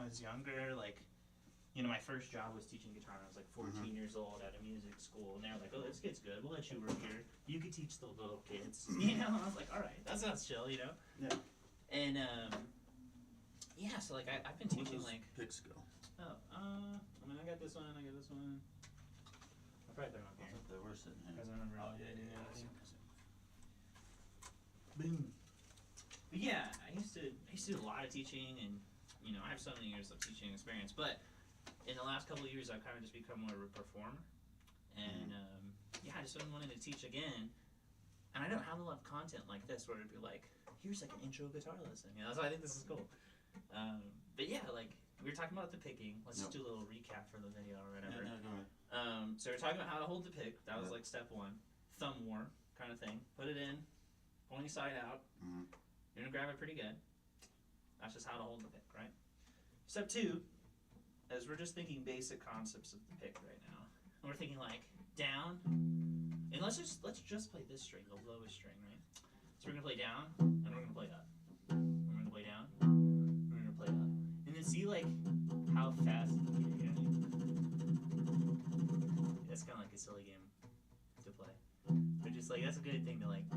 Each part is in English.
I was younger, like, you know, my first job was teaching guitar when I was like 14 years old at a music school, and they were like, "Oh, this kid's good. We'll let you work here. You could teach the little kids." You know, I was like, "All right, that sounds chill," you know. Yeah. And yeah, so like I've been teaching like. Picks go. Oh, I mean, I got this one. I got this one. I'll probably throw them up I here. thought they were sitting here. Because I remember. Oh yeah. Boom. But yeah, I used to do a lot of teaching, and you know, I have so many years of teaching experience. But in the last couple of years, I've kind of just become more of a performer, and yeah, I just been wanting to teach again. And I don't have a lot of content like this where it'd be like, here's like an intro guitar lesson. You know, so I think this is cool. But yeah, like we were talking about the picking. Let's just do a little recap for the video or whatever. Yeah, go ahead. So we're talking about how to hold the pick. That was like step one, thumb war kind of thing. Put it in, pointy side out. Mm-hmm. You're gonna grab it pretty good. That's just how to hold the pick, right? Step two, is we're just thinking basic concepts of the pick right now. And we're thinking like down, and let's just play this string, the lowest string, right? So we're gonna play down, and we're gonna play up. We're gonna play down, we're gonna play up, and then see like how fast. That's kind of like a silly game to play, but just like that's a good thing to like.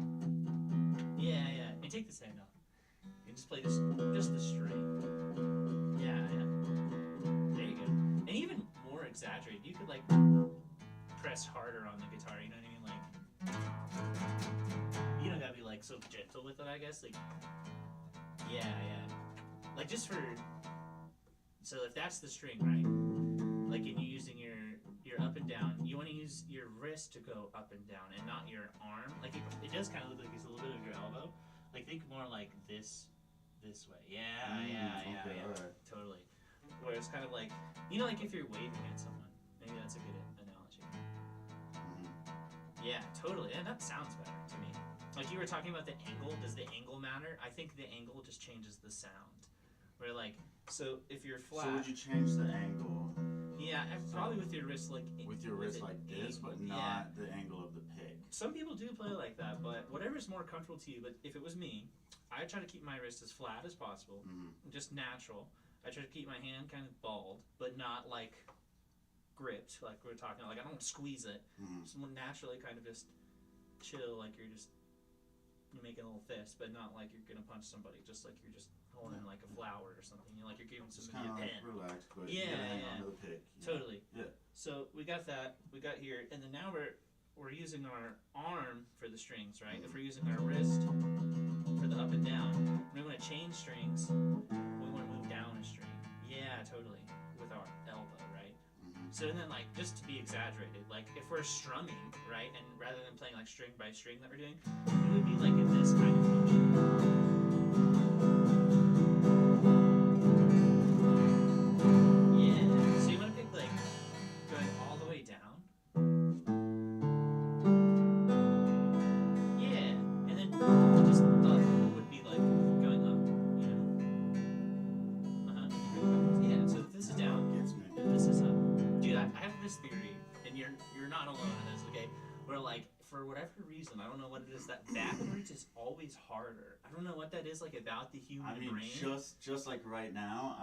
Yeah, and take this hand off. And just play this, just the string. Yeah. There you go. And even more exaggerated, you could like press harder on the guitar. You know what I mean? Like, you don't gotta be like so gentle with it, I guess. Like, yeah. Like just for. So if that's the string, right? Like, and you're using your up and down, you want to use your wrist to go up and down, and not your arm. Like it does kind of look like it's a little bit of your elbow. Like think more like this way. Yeah. Right. Totally. Where it's kind of like, you know, like if you're waving at someone. Maybe that's a good analogy. Yeah, totally. And that sounds better to me. Like you were talking about the angle. Does the angle matter? I think the angle just changes the sound. Where like, so if you're flat. So would you change the angle? Yeah, and probably with your wrist like. With your wrist like this, but not the angle of the pick. Some people do play like that, but whatever's more comfortable to you. But if it was me, I try to keep my wrist as flat as possible, just natural. I try to keep my hand kind of balled, but not like gripped, like we were talking. Like I don't squeeze it. Just more naturally, kind of just chill, like you're making a little fist, but not like you're gonna punch somebody. Just like you're just holding like a flower or something. You know, like you're giving somebody a pen. Like relaxed, but yeah. onto the pick. Totally. Yeah. So we got that. We got here, and then now we're using our arm for the strings, right? If we're using our wrist for the up and down, we want to change strings. We want to move down a string. Yeah, totally. With our elbow, right? So then, like, just to be exaggerated, like if we're strumming, right, and rather than playing like string by string that we're doing, it would be like in this kind of motion. Yeah. So you want to pick like going all the way down. Yeah, and then just would be like going up, you know. Yeah. So this is down. This is up. Dude, I have this theory, and you're not alone in this, okay? Where like for whatever reason, I don't know what it is, that backwards is always harder. I don't know what that is like about the human brain. just like right now,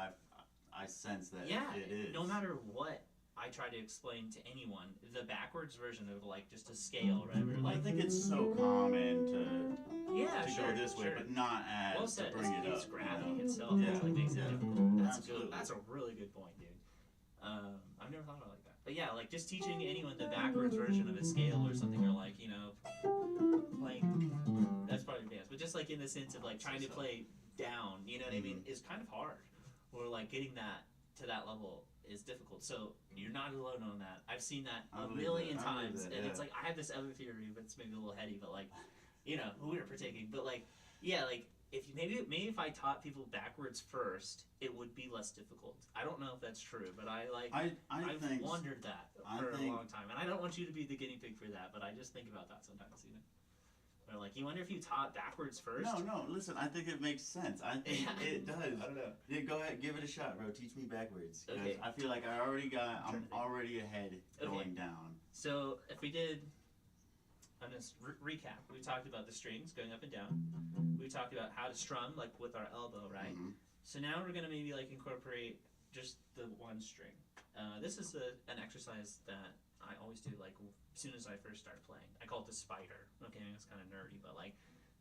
I sense that it is. No matter what I try to explain to anyone, the backwards version of like just a scale or whatever. Like, I think it's so common to go this way, but not as to bring it up. It's gravity itself that like makes it difficult. That's good. That's a really good point, dude. I've never thought about it like that. But yeah, like just teaching anyone the backwards version of a scale or something, or like, you know, like that's part of the dance. But just like in the sense of like trying to play down, you know what I mean, is kind of hard. Or like getting that to that level is difficult. So you're not alone on that. I've seen that a million times, and it's like I have this other theory, but it's maybe a little heady, but like, you know, who we're partaking. But like, yeah, like if you, maybe if I taught people backwards first, it would be less difficult. I don't know if that's true, but I've wondered that for a long time, and I don't want you to be the guinea pig for that, but I just think about that sometimes, you know. Or like, you wonder if you taught backwards first? No, listen, I think it makes sense. I think it does. I don't know. Yeah, go ahead, give it a shot, bro. Teach me backwards. Okay. I feel like I'm already ahead going down. So if we did, I'm going to recap. We talked about the strings going up and down. We talked about how to strum, like with our elbow, right? So now we're going to maybe like incorporate just the one string. This is an exercise that I always do, like, as soon as I first start playing. I call it the spider. Okay, it's kind of nerdy, but, like,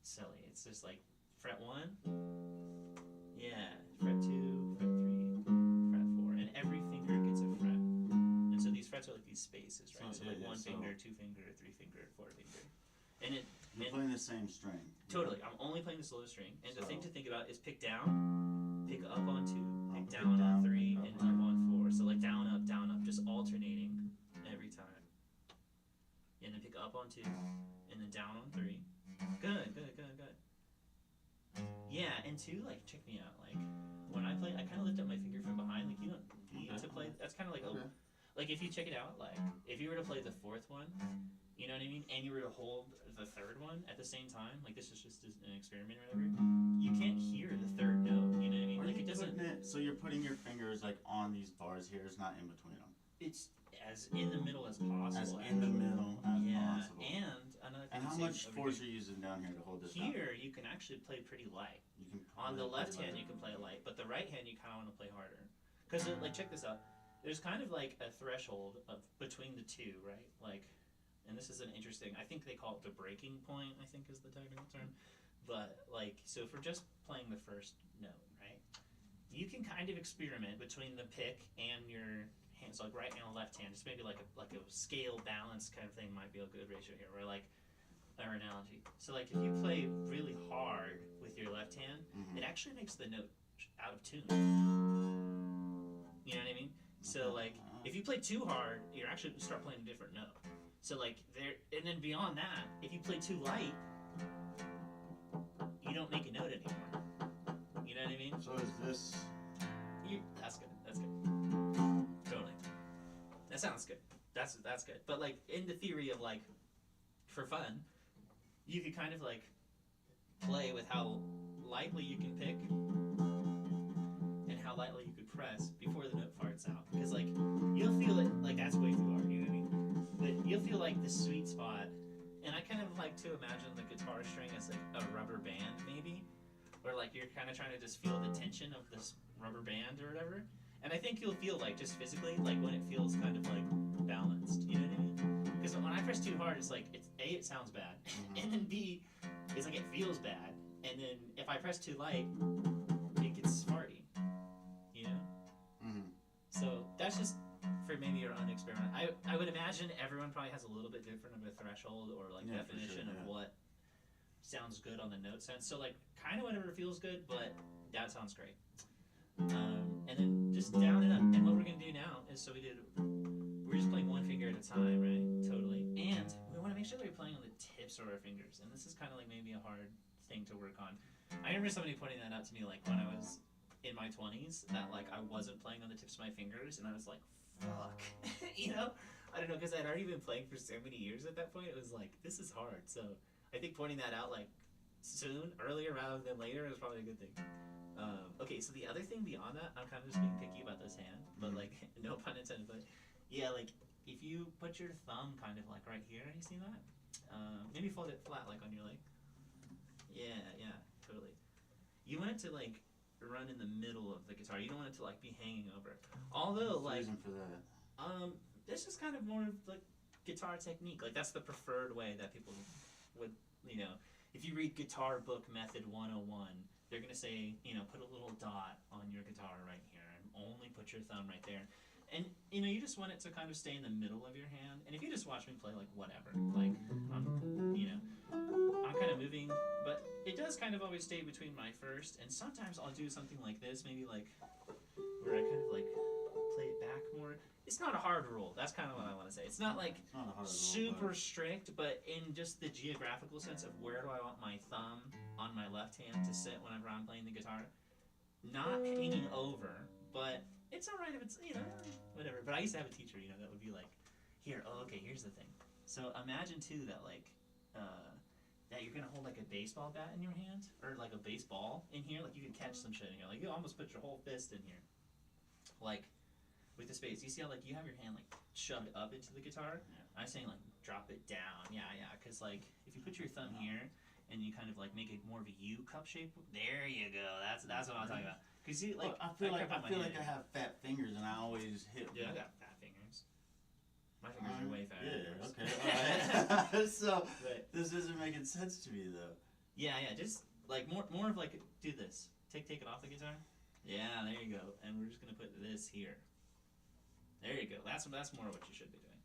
silly. It's just, like, fret 1, yeah, fret 2, fret 3, fret 4, and every finger gets a fret. And so these frets are like these spaces, right? So, like, 1 finger, 2 finger, 3 finger, 4 finger. And you're playing the same string. Totally. I'm only playing the slow string. And the thing to think about is pick down, pick up on 2, pick down on 3, and up on 4. So, like, down, up, just alternating every time. And then pick up on 2, and then down on 3. Good. Yeah, and 2, like, check me out. Like, when I play, I kind of lift up my finger from behind. Like, you don't need to play. That's kind of like like, if you check it out, like, if you were to play the 4th one, you know what I mean? And you were to hold the 3rd one at the same time, like, this is just an experiment or whatever, you can't hear the 3rd note, you know what I mean? Like, it doesn't... So you're putting your fingers, like, on these bars here, it's not in between them. It's as in the middle as possible. In the middle as possible. And another thing... And how much force are you using down here to hold this Here, you can actually play pretty light. On the left hand, you can play light, but the right hand, you kind of want to play harder. Because, like, check this out. There's kind of, like, a threshold between the two, right? Like... And this is an interesting, I think they call it the breaking point, I think is the technical term. But, like, so if we're just playing the first note, right? You can kind of experiment between the pick and your hands, like right hand and left hand. Just maybe like a scale balance kind of thing might be a good ratio here, where, like, our analogy. So, like, if you play really hard with your left hand, it actually makes the note out of tune. You know what I mean? So, like, if you play too hard, you're actually start playing a different note. So, like, and then beyond that, if you play too light, you don't make a note anymore. You know what I mean? So is this... That's good. Totally. That sounds good. That's good. But, like, in the theory of, like, for fun, you could kind of, like, play with how lightly you can pick and how lightly you could press before the note farts out. Because, like, you'll feel it, like, that's way too hard, you know what I mean? But you'll feel like the sweet spot, and I kind of like to imagine the guitar string as like a rubber band, maybe, where like you're kind of trying to just feel the tension of this rubber band or whatever. And I think you'll feel like just physically, like when it feels kind of like balanced, you know what I mean? Because when I press too hard, it's like it sounds bad, and then B, it's like it feels bad, and then if I press too light, it gets farty, you know? So that's just. For maybe your own experiment. I would imagine everyone probably has a little bit different of a threshold or like definition of what sounds good on the note sense. So like kind of whatever feels good, but that sounds great. And then just down and up. And what we're gonna do now is we're just playing 1 finger at a time, right? Totally. And we want to make sure that we're playing on the tips of our fingers. And this is kind of like maybe a hard thing to work on. I remember somebody pointing that out to me like when I was in my 20s that like I wasn't playing on the tips of my fingers, and I was like, fuck, you know? I don't know, because I'd already been playing for so many years at that point. It was like, this is hard. So I think pointing that out, like, earlier rather than later is probably a good thing. Okay, so the other thing beyond that, I'm kind of just being picky about this hand, but, like, no pun intended, but, yeah, like, if you put your thumb kind of, like, right here, you see that? Maybe fold it flat, like, on your leg. Yeah, totally. You want it to, like, run in the middle of the guitar. You don't want it to like be hanging over. Although like reason for that. This is kind of more of like guitar technique. Like that's the preferred way that people would, you know, if you read Guitar Book Method 101, they're gonna say, you know, put a little dot on your guitar right here and only put your thumb right there. And you know, you just want it to kind of stay in the middle of your hand. And if you just watch me play, like whatever, like you know, I'm kind of moving, but it does kind of always stay between my first. And sometimes I'll do something like this, maybe like where I kind of like play it back more. It's not a hard rule. That's kind of what I want to say. It's not like super strict, but in just the geographical sense of where do I want my thumb on my left hand to sit whenever I'm playing the guitar. Not hanging over, but it's all right if it's, you know, whatever. But I used to have a teacher, you know, that would be like, here, oh, okay, here's the thing. So imagine, too, that, like, that you're going to hold, like, a baseball bat in your hand, or, like, a baseball in here. Like, you could catch some shit in here. Like, you almost put your whole fist in here. Like, with the space. You see how, like, you have your hand, like, shoved up into the guitar? Yeah. I'm saying, like, drop it down. Yeah, because, like, if you put your thumb here, and you kind of, like, make it more of a U cup shape, there you go. That's what I'm talking about. Cause see, like, I feel like I have fat fingers, and I always hit. Dude, I got fat fingers. My fingers are way fatter. Yeah. Okay. All right. So this isn't making sense to me though. Yeah. Just like more of like do this. Take it off the guitar. Yeah, there you go. And we're just gonna put this here. There you go. That's more what you should be doing.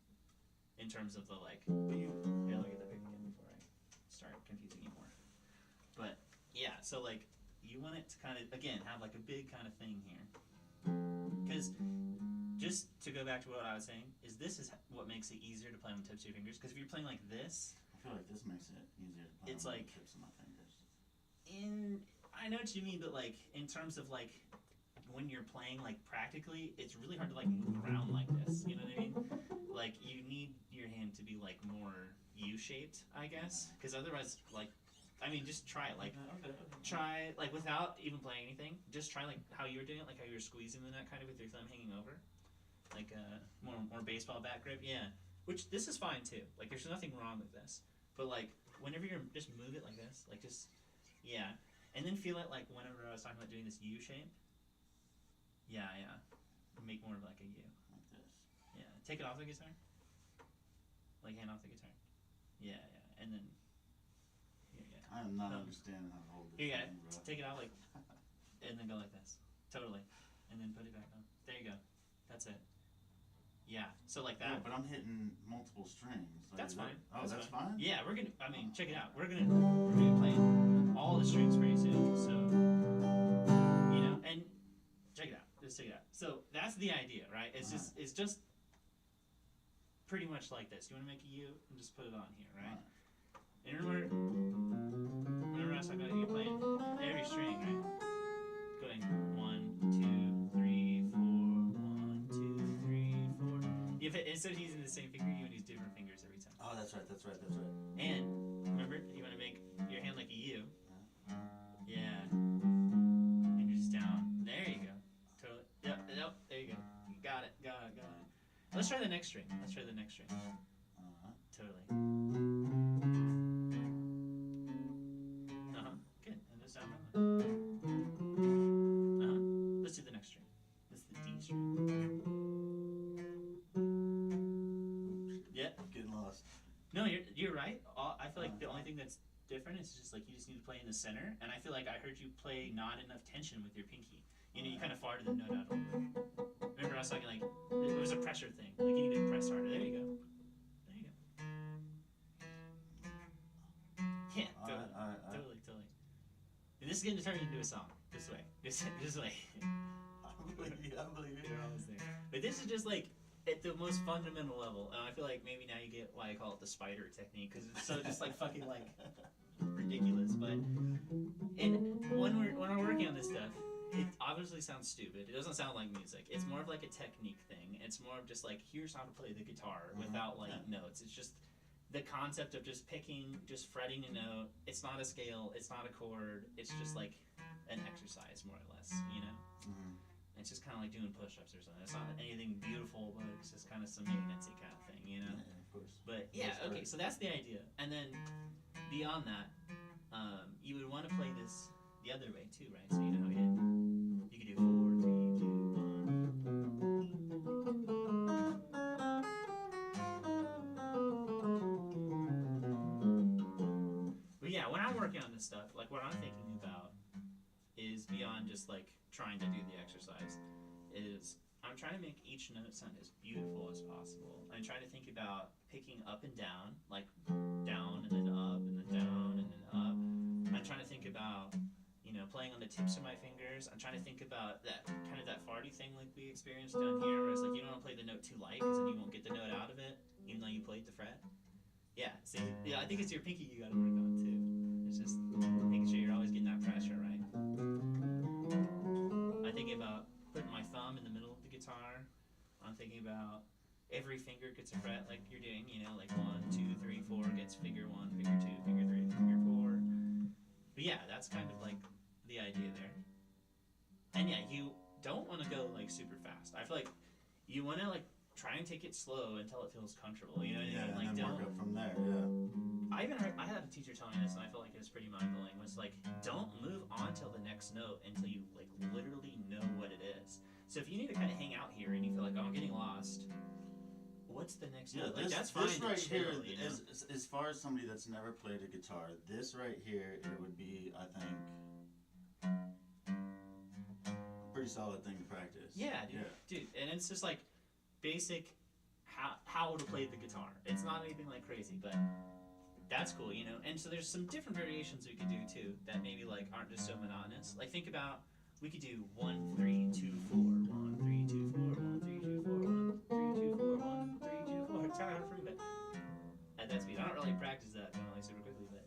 In terms of the like. Here, let me get the pick again before I start confusing you more. But yeah, so like you want it to kind of again have like a big kind of thing here. Because just to go back to what I was saying, this is what makes it easier to play on the tips of your fingers. Because if you're playing like this, I feel like this makes it easier to play on the tips of my fingers. I know what you mean, but like in terms of like when you're playing like practically, it's really hard to like move around like this. You know what I mean? Like you need your hand to be like more U-shaped, I guess. Because otherwise, like, I mean, just try it. Like, try like without even playing anything. Just try like how you were doing it, like how you were squeezing the nut, kind of with your thumb hanging over, like more baseball bat grip. Yeah, which this is fine too. Like, there's nothing wrong with this. But like, whenever you're just move it like this, like just and then feel it like whenever I was talking about doing this U shape. Yeah. Make more of like a U. Like this. Yeah. Take it off the guitar. Like hand off the guitar. Yeah. And then. I am not understanding how to hold this. You got it. Take it out like, and then go like this. Totally. And then put it back on. There you go. That's it. Yeah. So like that. Yeah, but I'm hitting multiple strings. Like, that's fine. That's fine? Yeah, we're gonna. I mean, check it out. We're gonna play all the strings pretty soon. So, and check it out. Just check it out. So that's the idea, right? It's just pretty much like this. You want to make a U and just put it on here, right? And remember, whenever I was talking about you playing every string, right? Going 1, 2, 3, 4, 1, 2, 3, 4. If instead of using the same finger, you would use different fingers every time. Oh, that's right. And remember, you want to make your hand like a U. Yeah. And you're just down. There you go. Totally. Yep. There you go. Got it. Let's try the next string. Totally. Good. And this down. Let's do the next string. This is the D string. Yeah. Getting lost. No, you're right. I feel like the only thing that's different is just like you just need to play in the center. And I feel like I heard you play not enough tension with your pinky. You kind of farted the note out a little bit. Remember I was talking like it was a pressure thing. Like you need to press harder. There you go. Yeah, totally. And this is going to turn into a song. This way. This way. I believe you. You're almost there. But this is just like at the most fundamental level. And I feel like maybe now you get why I call it the spider technique. Because it's so just like fucking like ridiculous. But when we're working on this stuff, it obviously sounds stupid. It doesn't sound like music. It's more of like a technique thing. It's more of just like, here's how to play the guitar without like notes. It's just the concept of just fretting a note. It's not a scale. It's not a chord. It's just like an exercise, more or less, It's just kind of like doing push-ups or something. It's not anything beautiful, but it's just kind of some maintenance-y kind of thing, Yeah, of course. But yeah, okay, so that's the idea. And then beyond that, you would want to play this the other way too, right? So you know how you could do 4, 3, 2, 1. But yeah, when I'm working on this stuff, like what I'm thinking about is beyond just like trying to do the exercise, is I'm trying to make each note sound as beautiful as possible. I'm trying to think about picking up and down, like down and then up and then down and then up. I'm trying to think about playing on the tips of my fingers. I'm trying to think about that kind of that farty thing like we experienced down here, where it's like you don't want to play the note too light because then you won't get the note out of it, even though you played the fret. Yeah, see, I think it's your pinky you got to work on too. It's just making sure you're always getting that pressure right. I'm thinking about putting my thumb in the middle of the guitar. I'm thinking about every finger gets a fret like you're doing, like 1, 2, 3, 4 gets figure 1, figure 2, figure 3, figure 4. But yeah, that's kind of like the idea there. And yeah, you don't want to go like super fast. I feel like you want to like try and take it slow until it feels comfortable. You know what I mean? Like, and then work up from there. Yeah. I had a teacher tell me this, and I felt like it was pretty mind blowing. Was like, don't move on till the next note until you like literally know what it is. So if you need to kind of hang out here and you feel like, oh, I'm getting lost, what's the next note? Like, that's fine. This right chill, here, you know? as far as somebody that's never played a guitar, this right here, it would be, I think, a pretty solid thing to practice. Yeah, dude, and it's just like basic how to play the guitar. It's not anything like crazy, but that's cool, you know. And so there's some different variations we could do too that maybe like aren't just so monotonous. Like think about, we could do 1 3 2 4 1 3 2 4 1 3 2 4 1 3 2 4 1 3 2 4. Try to improve it at that speed. I don't really practice that like super quickly, but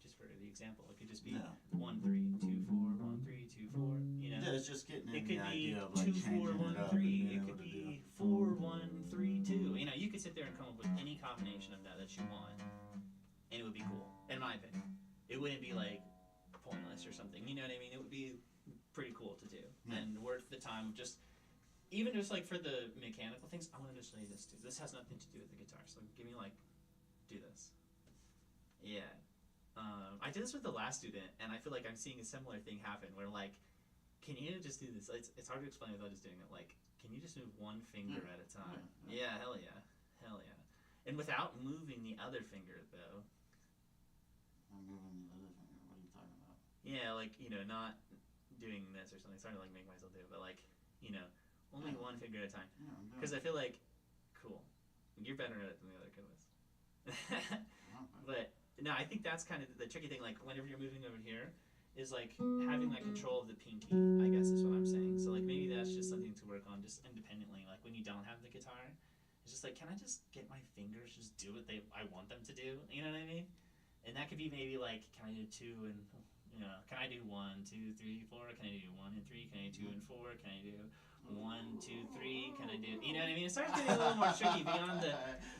just for the example, it could just be 1 3 2 4 1 3 2 4. You know, yeah, it's just getting in the idea of like 2 4 1 3. It could be 4 1 3 2. You know, you could sit there and come up with any combination of that you want, and it would be cool. In my opinion, it wouldn't be like pointless or something. You know what I mean? It would be pretty cool to do and worth the time of just. Even just like for the mechanical things, I wanted to show you this too. This has nothing to do with the guitar, so give me like, do this. Yeah. I did this with the last student, and I feel like I'm seeing a similar thing happen where like, can you just do this? It's hard to explain without just doing it. Like, can you just move one finger at a time? Yeah, hell yeah. Hell yeah. And without moving the other finger though. I'm moving the other finger, what are you talking about? Yeah, like, you know, not doing this or something. Sorry to like make myself do it, but like, you know, only one finger at a time. Because I feel like, cool. You're better at it than the other kid was. But, no, I think that's kind of the tricky thing. Like, whenever you're moving over here, is like having that control of the pinky, I guess is what I'm saying. So, like, maybe that's just something to work on just independently. Like, when you don't have the guitar, it's just like, can I just get my fingers just do what I want them to do? You know what I mean? And that could be maybe like, can I do 2 and, you know, can I do 1 2 3 4? Can I do 1 and 3? Can I do 2 and 4? Can I do 1 2 3? Can I do, you know what I mean? It starts getting a little more tricky beyond the,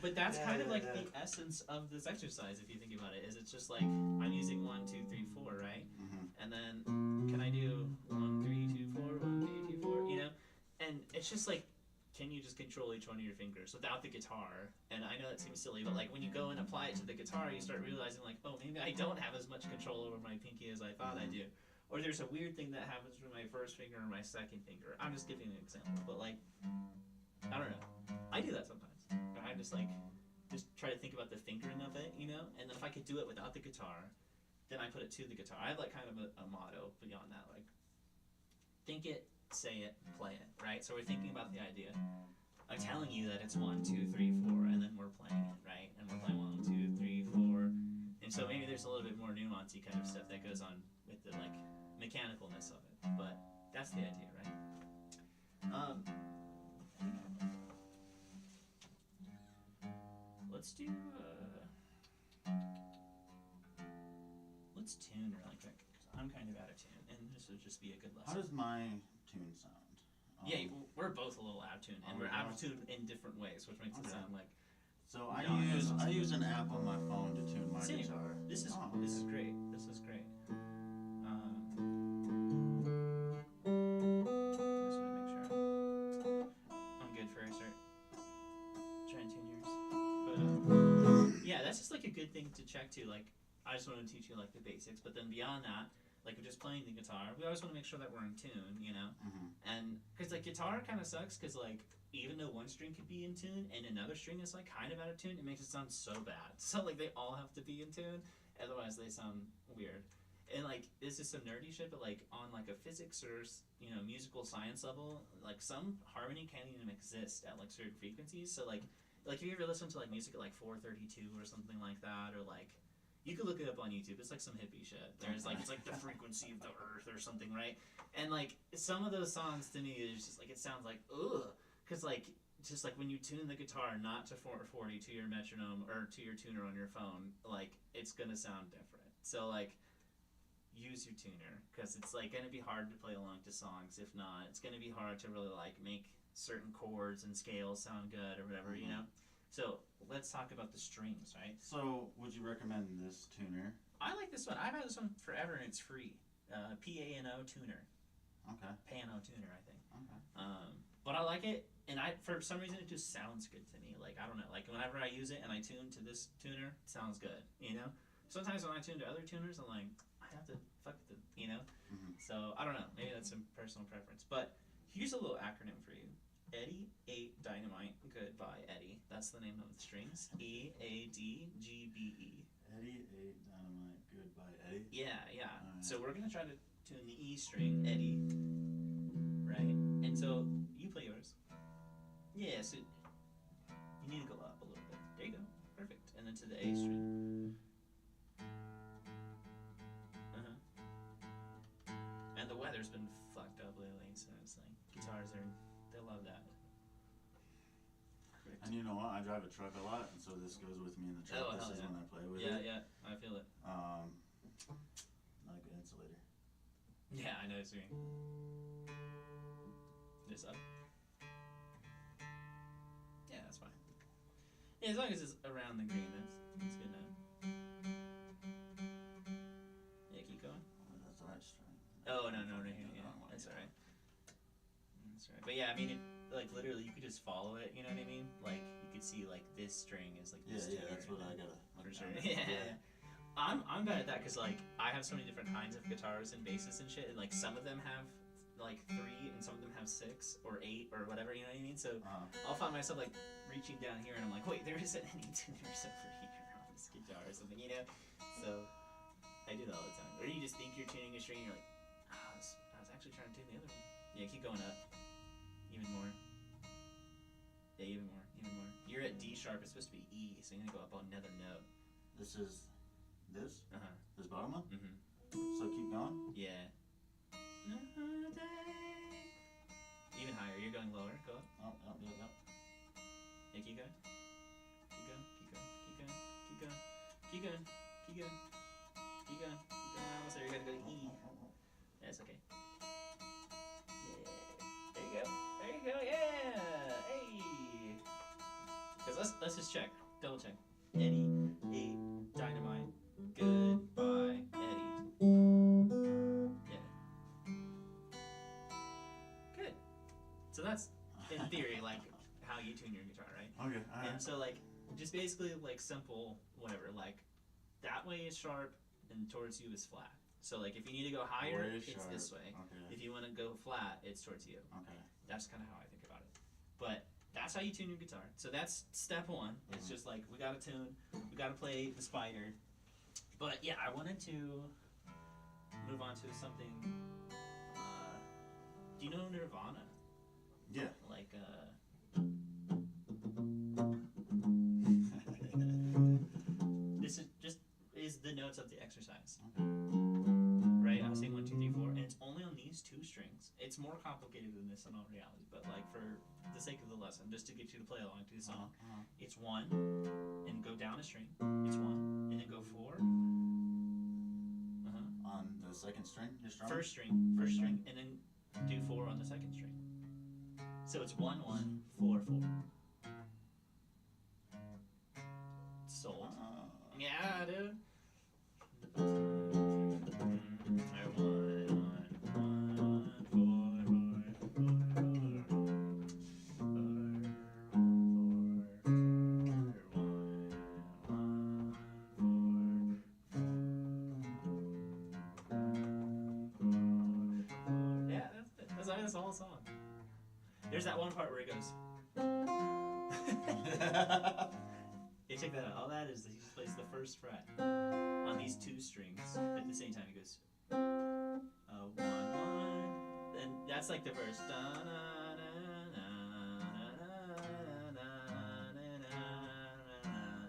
but that's kind of like the essence of this exercise if you think about it. Is it's just like I'm using 1 2 3 4, right? And then can I do 1 3 2 4 1 3 2 4? You know, and it's just like, can you just control each one of your fingers without the guitar? And I know that seems silly, but like when you go and apply it to the guitar, you start realizing like, oh, maybe I don't have as much control over my pinky as I thought I do. Or there's a weird thing that happens with my first finger or my second finger. I'm just giving an example, but like, I don't know. I do that sometimes. I just like, just try to think about the fingering of it, you know? And then if I could do it without the guitar, then I put it to the guitar. I have like kind of a motto beyond that, like, think it, say it, play it, right? So we're thinking about the idea. I'm telling you that it's 1 2 3 4, and then we're playing it, right? And we're playing 1 2 3 4, and so maybe there's a little bit more nuancey kind of stuff that goes on with the like mechanicalness of it, but that's the idea, right? Let's do let's tune really quick, because I'm kind of out of tune, and this would just be a good lesson. How does my tune sound? Yeah, we're both a little out of tune, and we're out of tune in different ways, which makes it sound like. So I use an app on my phone to tune my guitar. This is great. This is great. Just want to make sure I'm good for a start. Try and tune yours. But yeah, that's just like a good thing to check too. Like, I just want to teach you like the basics, but then beyond that, like just playing the guitar, we always want to make sure that we're in tune, you know? And because like guitar kind of sucks, because like even though one string could be in tune and another string is like kind of out of tune, it makes it sound so bad. So like they all have to be in tune, otherwise they sound weird. And like this is some nerdy shit, but like on like a physics or musical science level, like some harmony can't even exist at like certain frequencies. So like if you ever listen to like music at like 432 or something like that, or like. You could look it up on YouTube. It's like some hippie shit. There's like, it's like the frequency of the earth or something, right? And like some of those songs to me is just like, it sounds like, ugh. Cause like, just like when you tune the guitar not to 440 to your metronome or to your tuner on your phone, like it's gonna sound different. So like, use your tuner, cause it's like gonna be hard to play along to songs. If not, it's gonna be hard to really like make certain chords and scales sound good or whatever, you know? So let's talk about the strings, right? So would you recommend this tuner? I like this one. I've had this one forever, and it's free. Piano tuner. Okay. Piano tuner, I think. Okay. But I like it, and for some reason it just sounds good to me. Like, I don't know, like whenever I use it and I tune to this tuner, it sounds good, you know? Sometimes when I tune to other tuners, I'm like, I have to fuck with it, you know? Mm-hmm. So, I don't know, maybe that's a personal preference. But here's a little acronym for you. Eddie 8 Dynamite Goodbye Eddie. That's the name of the strings. EADGBE. Eddie 8 Dynamite Goodbye Eddie? Yeah. Right. So we're gonna try to tune the E string, Eddie. Right? And so you play yours. Yeah, so you need to go up a little bit. There you go. Perfect. And then to the A string. And the weather's been fucked up lately, so it's like guitars they love that. Correct. And you know what? I drive a truck a lot, and so this goes with me in the truck. Oh, this is yeah. when I play with it. Yeah, I feel it. Not a good insulator. Yeah, I know what you mean. This up. Yeah, that's fine. Yeah, as long as it's around the green, that's good enough. Yeah, keep going. Oh, that's the right string. Oh, no, yeah, that's alright. That's right. But yeah, I mean, like literally, you could just follow it. You know what I mean? Like you could see like this string is like this. Yeah, that's what I gotta. For sure. Yeah. I'm bad at that because like I have so many different kinds of guitars and basses and shit, and like some of them have like 3 and some of them have 6 or 8 or whatever. You know what I mean? So I'll find myself like reaching down here and I'm like, wait, there isn't any tuners over here on this guitar or something, you know? So I do that all the time. Or you just think you're tuning a string, and you're like, I was actually trying to tune the other one. Yeah, keep going up. Even more. Yeah, even more. You're at D sharp, it's supposed to be E, so you're gonna go up another note. This is this? Uh-huh. This bottom one? Mm-hmm. So keep going? Yeah. Even higher, you're going lower, go up. Oh, yeah. Yeah, keep going. Keep going. Almost there, you gotta go to E. That's okay. Yeah. There you go, yeah! Hey! Because let's just check, double check. Eddie, 8, Dynamite, Goodbye, Eddie. Yeah. Good. So that's, in theory, like, how you tune your guitar, right? Okay, alright. And so, like, just basically, like, simple, whatever, like, that way is sharp, and towards you is flat. So, like, if you need to go higher, it's sharp. this way. Okay. If you want to go flat, it's towards you. Okay. That's kind of how I think about it. But that's how you tune your guitar. So that's step 1. It's just like, we got to tune, we got to play the Spider. But yeah, I wanted to move on to something. Do you know Nirvana? Yeah. Like, this is the notes of the exercise. Okay. Right? I'm saying 1, 2, 3, 4, and it's only on these 2 strings. It's more complicated than this in all reality, but like for the sake of the lesson, just to get you to play along to the song, it's 1, and go down a string. It's 1, and then go 4. On the second string, you're strumming? First string, and then do 4 on the second string. So it's 1, 1, 4, 4. Sold. Yeah, dude. That's the whole song. There's that one part where it goes. Yeah, check that out. All that is that he just plays the first fret on these 2 strings at the same time. He goes 1, 1, and that's like the verse.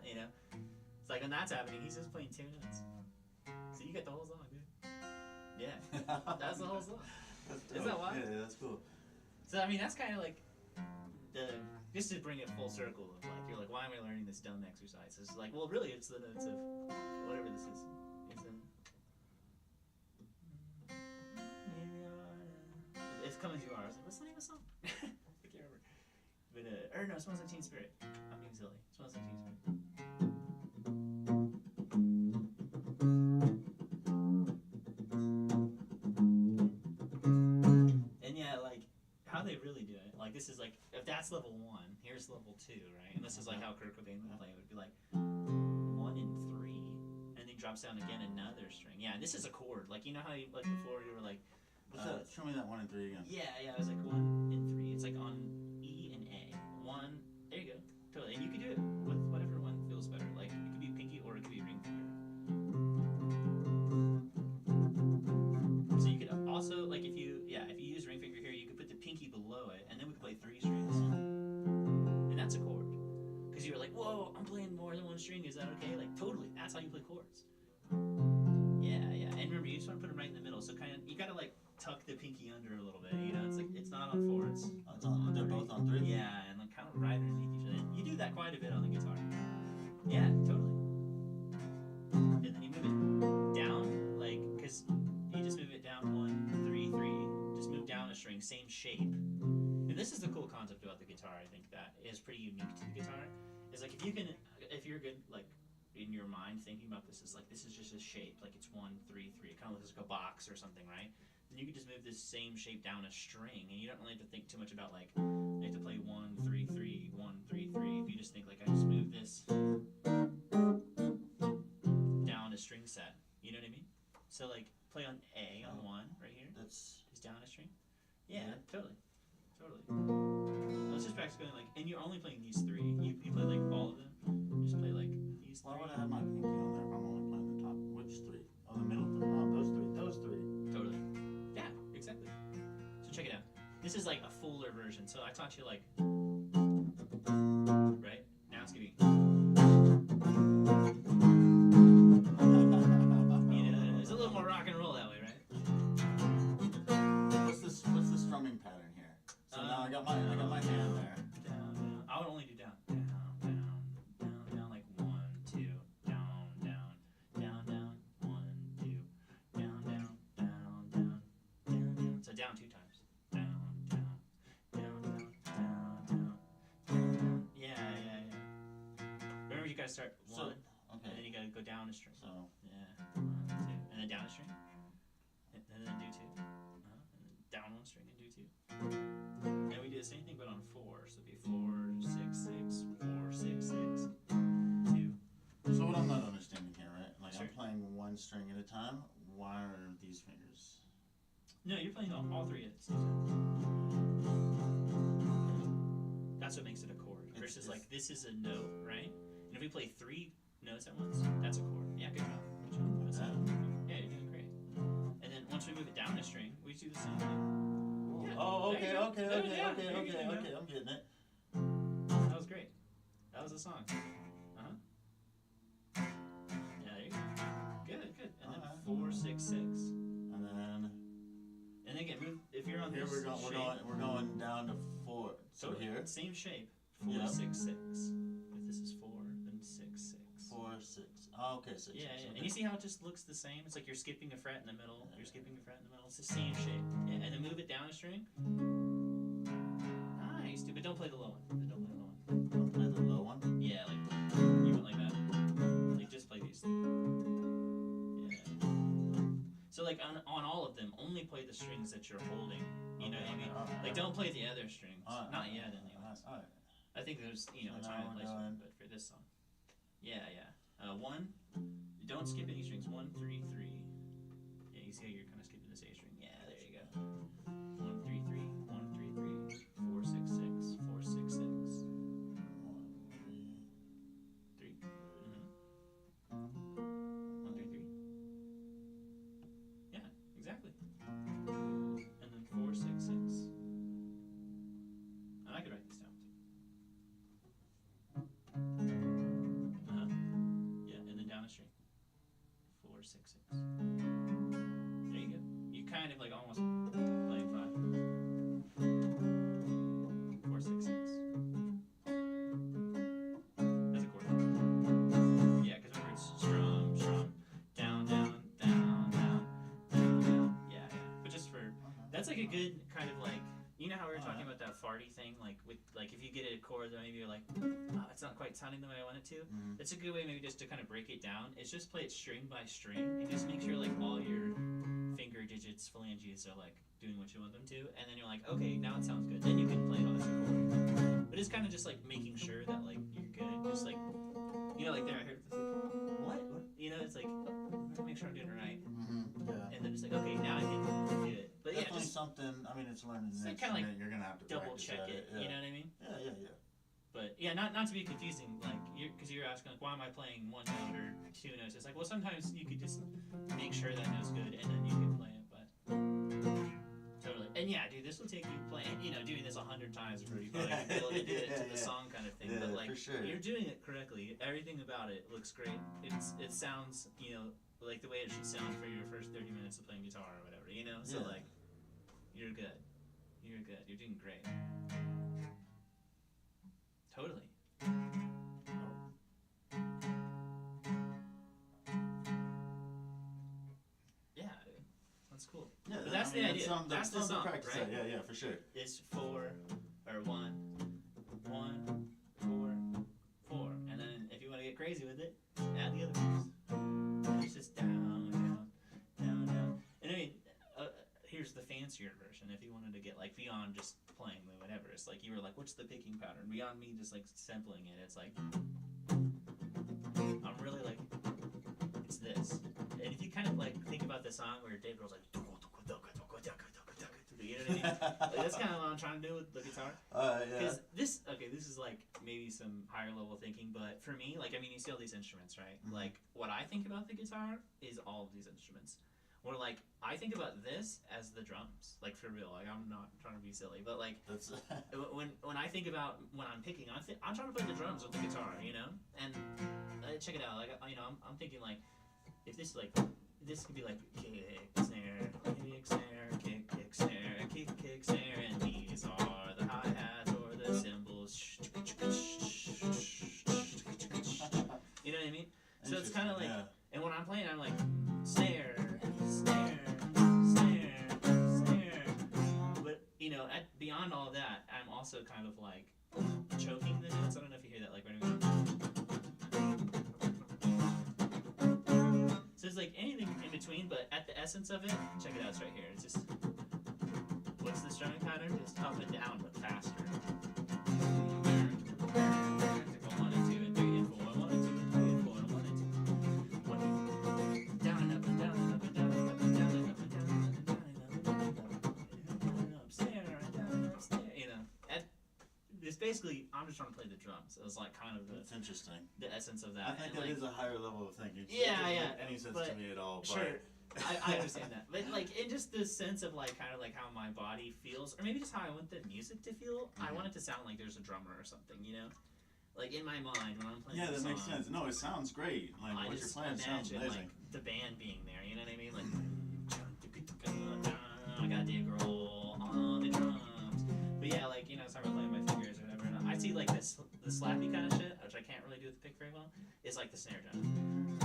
You know, it's like when that's happening, he's just playing 2 notes. So you get the whole song, dude. Yeah, that's the whole song. Is that wild? Yeah, that's cool. So I mean, that's kind of like just to bring it full circle of like, you're like, why am I learning this dumb exercise? It's like, well, really, it's the notes of whatever this is. It's Come As You Are. I was like, what's the name of the song? I can't remember. But or no, Smells Like Teen Spirit. I'm being silly. Smells Like Teen Spirit. And yeah, like how they really do it. it. Like this is like if that's level 1, here's level 2, right? And this is like how Kurt Cobain would play. It would be like 1 and 3, and then drops down again another string. Yeah, and this is a chord. Like you know how you, like before you were like. What's that? Show me that 1 and 3 again. Yeah, it was like 1 and 3. It's like on E and A. 1. There you go. Totally. And you can do it with whatever one feels better. Like it could be pinky or it could be ring finger. So you could also like if you use ring finger here, you could put the pinky below it, and then we could play 3 strings, and that's a chord. Because you were like, whoa, I'm playing more than 1 string. Is that okay? Like totally. That's how you play chords. Yeah. And remember, you just want to put them right in the middle. So kind of you gotta like tuck the pinky under a little bit. You know, it's like it's not on 4. It's on. They're both on 3. Yeah, and like kind of right underneath each other. You do that quite a bit on the guitar. Yeah, totally. And then you move it down, like because you just move it down 1, 3, 3. Just move down a string, same shape. And this is the cool concept about the guitar. I think that is pretty unique to the guitar. Is like if you're good like. In your mind thinking about this is like this is just a shape, like it's 1, 3, 3. It kind of looks like a box or something, right? Then you can just move this same shape down a string, and you don't really have to think too much about like I have to play 1, 3, 3, 1, 3, 3. If you just think like I just move this down a string set, you know what I mean? So like play on A on 1 right here. That's just down a string. Yeah, totally. Let's just practice going like, and you're only playing these 3. You play like all of them. Just play like these 3. Why would I have my pinky on there if I'm only playing the top? Which 3? Oh, the middle 3. Oh, those 3. Totally. Yeah, exactly. So check it out. This is like a fuller version. So I taught you like, right? Now it's gonna be. There's a little more rock and roll that way, right? What's the strumming pattern here? So now I got my hand there. Down. I would only do down. Down, like 1, 2, down, 1, 2, down. So down 2 times. Down. Yeah. Remember, you gotta start 1, okay. And then you gotta go down a string. So yeah, 1, 2, and then down a string, and then do 2, and then down 1 string and do 2. And we do the same thing, but on 4. So it'd be 4, 6, 6, 4, 6, 6, 2. So what I'm not understanding here, right? Like Sure. I'm playing 1 string at a time. Why are these fingers? No, you're playing all 3 at the same time. That's what makes it a chord. Versus like this is a note, right? And if we play 3 notes at once, that's a chord. Yeah, good job. That's it. Yeah, you're doing great. And then once we move it down a string, we do the same thing. Yeah, oh, okay. I'm getting it. That was great. That was the song. Yeah, there you go. Good. And then 4, 6, 6. And then again, move if you're on here. This We're going down to 4. So here, same shape. 4, 6, 6. If this is 4, then 6, 6. 4, 6. Oh, okay, 6. Yeah. Okay. And you see how it just looks the same? It's like you're skipping a fret in the middle. You're skipping a fret in the middle. It's the same shape. Yeah. And then move it down a string. Nice, dude. But don't play the low one. Don't play the low one. Yeah, like you went like that. Like just play these. Yeah. So like on all of them, only play the strings that you're holding. You know what I mean? Like don't play the other strings. Not yet, anyways. I think there's a time and place for it, but for this song. Yeah. 1. Don't skip any strings. 1, 3, 3. Yeah, you see how you're kind of skipping this A string. Yeah, there you go. 1, 3, 3. 1, 3, 3. 4, 6, 6. 4, 6, 6. 3. 1, 3, 3. Yeah, exactly. And then 4, 6, 6. And I could write this down too. Yeah, and then down a string. 4, 6, 6. There you go. You kind of like almost playing 5. 4, 6, 6. That's a chord. Yeah, because remember it's strum, down. Yeah. But just for that's like a good kind of like you know how we were talking about that party thing, like with like if you get a chord that maybe you're like, oh, it's not quite sounding the way I want it to. It's a good way maybe just to kind of break it down. Is just play it string by string and just make sure like all your finger digits, phalanges are like doing what you want them to, and then you're like, okay, now it sounds good. Then you can play it on this recorder. But it's kind of just like making sure that like you're good. Just like, you know, like there I heard this like, what? You know, it's like, oh, make sure I'm doing it right. Yeah. And then it's like, okay, now I can do it. But yeah, definitely just something. I mean, it's learning an like, kinda instrument. like You're gonna have to double practice check at it. Yeah. You know what I mean? Yeah. But yeah, not to be confusing, like, because you're asking, like, why am I playing one note or two notes? It's like, well, sometimes you could just make sure that note's good and then you can play it, but totally. And yeah, dude, this will take you playing, you know, doing this 100 times before you probably be able to do it to the song kind of thing. Yeah, but like, for sure. you're doing it correctly. Everything about it looks great. It sounds, you know, like the way it should sound for your first 30 minutes of playing guitar or whatever, you know? So like, you're good. You're good. You're doing great. Totally. Yeah, dude. That's cool. Yeah, but that's the idea. That's the song, practice right? That. Yeah, for sure. It's 4 or 1, 1, 4, 4, and then if you want to get crazy with it, add the other piece. It's just down, down, down, down. And I mean, here's the fancier version. If you wanted to get like beyond just playing the whatever, it's like you were like, what's the picking pattern? Beyond me just like sampling it, it's like I'm really like it's this. And if you kind of like think about the song where Dave Grohl's like, you know what I mean? Like, that's kind of what I'm trying to do with the guitar. Yeah. Because this is like maybe some higher level thinking, but for me, like, I mean, you see all these instruments, right? Mm-hmm. Like, what I think about the guitar is all of these instruments. Or like, I think about this as the drums, like for real. Like, I'm not trying to be silly, but like, That's when I think about when I'm picking, I'm trying to play the drums with the guitar, you know. And check it out, like, you know, I'm thinking like, if this like, this could be like kick snare, kick snare, kick snare, kick snare, and these are the hi hats or the cymbals. You know what I mean? So it's kind of like, and when I'm playing, I'm like snare, snare, snare, snare. But you know, beyond all that, I'm also kind of like choking the notes. I don't know if you hear that, like right now. So it's like anything in between, but at the essence of it, check it out, it's right here. It's just, what's the strumming pattern? Just up and down, but faster. Go 1 and 2 and 3 and 4, 1 and 2 and 3 and 4 and 1 and 2. 1 and 2. Down and up and down and up and down and up and down and up and down and down and up, snare and down and up, snare. You know, it's basically, I'm just trying to play the drums. It was like kind of That's interesting. The essence of that. I think that is a higher level of thinking. Yeah, it doesn't yeah. make any sense to me at all. Sure. I understand that. But like in just the sense of like kind of like how my body feels, or maybe just how I want the music to feel, I want it to sound like there's a drummer or something, you know? Like in my mind when I'm playing the song. Makes sense. No, it sounds great. Like I what just you're playing sounds amazing. Like the band being there, you know what I mean? Like I got Dave Grohl on the drums. But yeah, like, you know, so I'm playing my fingers or whatever. And I see like this the slappy kind of shit, which I can't really do with the pick very well, is like the snare drum.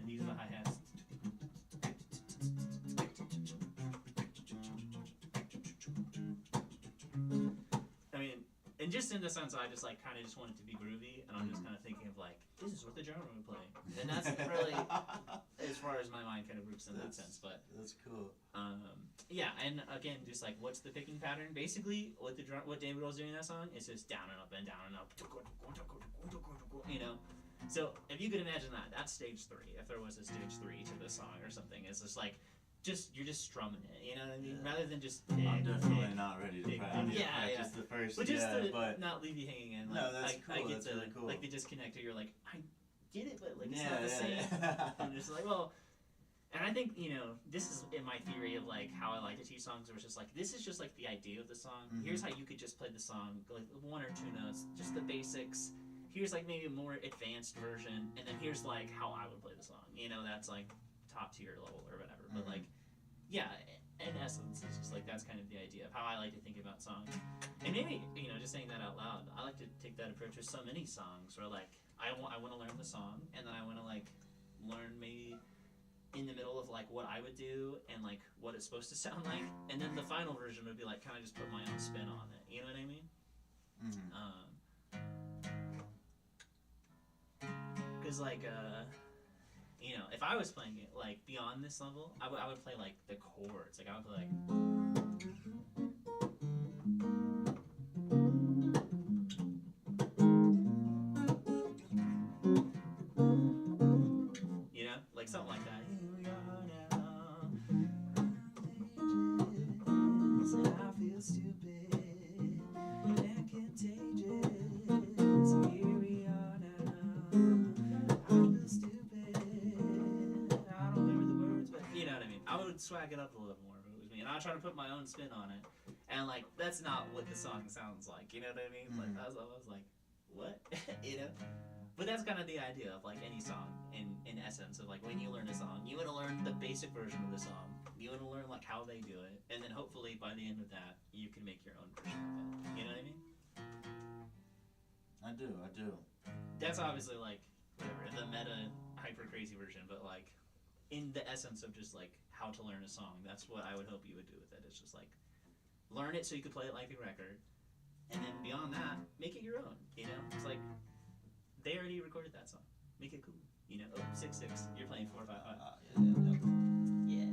And these are the hi-hats. I mean, and just in the sense, I just like kind of just want it to be groovy, and I'm just kind of thinking of like, this is what the drummer would play, and that's really as far as my mind kind of works in that sense. But that's cool. Yeah, and again, just like what's the picking pattern? Basically, what David Grohl's doing in that song is just down and up and down and up. You know, so if you could imagine that, that's stage 3. If there was a stage 3 to this song or something, it's just like. You're just strumming it, you know what I mean? Yeah. Rather than just pick, I'm definitely not ready to practice. Yeah. The first, but just to not leave you hanging in. Like, no, that's cool. I get that's really cool. Like the disconnector. You're like, I get it, but like it's not the same. And it's like, well, and I think this is in my theory of like how I like to teach songs. Where it's just like this is just like the idea of the song. Mm-hmm. Here's how you could just play the song, like 1 or 2 notes, just the basics. Here's like maybe a more advanced version, and then here's like how I would play the song. That's like top tier level or whatever. Mm-hmm. But like. Yeah, in essence, it's just like that's kind of the idea of how I like to think about songs. And maybe, just saying that out loud, I like to take that approach with so many songs where like I want to learn the song, and then I want to like learn maybe in the middle of like what I would do and like it's supposed to sound like, and then the final version would be like kind of just put my own spin on it. You know what I mean? Because like you know, if I was playing it like beyond this level, I would play like the chords. Like I would play like. You know, like something like that. Here we are now. I feel stupid and contagious. Here we are now. I feel stupid. I don't remember the words, but you know what I mean. I would swag it up a little more if it was me, and I'd try to put my own spin on it. And like, that's not what the song sounds like. You know what I mean? Like I was like, what? You know. But that's kind of the idea of like any song in essence of like when you learn a song, you want to learn the basic version of the song. You want to learn like how they do it, and then hopefully by the end of that, you can make your own version of it. You know what I mean? I do. That's obviously like whatever the meta hyper crazy version, but like in the essence of just like how to learn a song, that's what I would hope you would do with it. It's just like learn it so you could play it like a record, and then beyond that, make it your own. You know, it's like. They already recorded that song. Make it cool. You know, 6/6. You're playing 4/5/5. Yeah.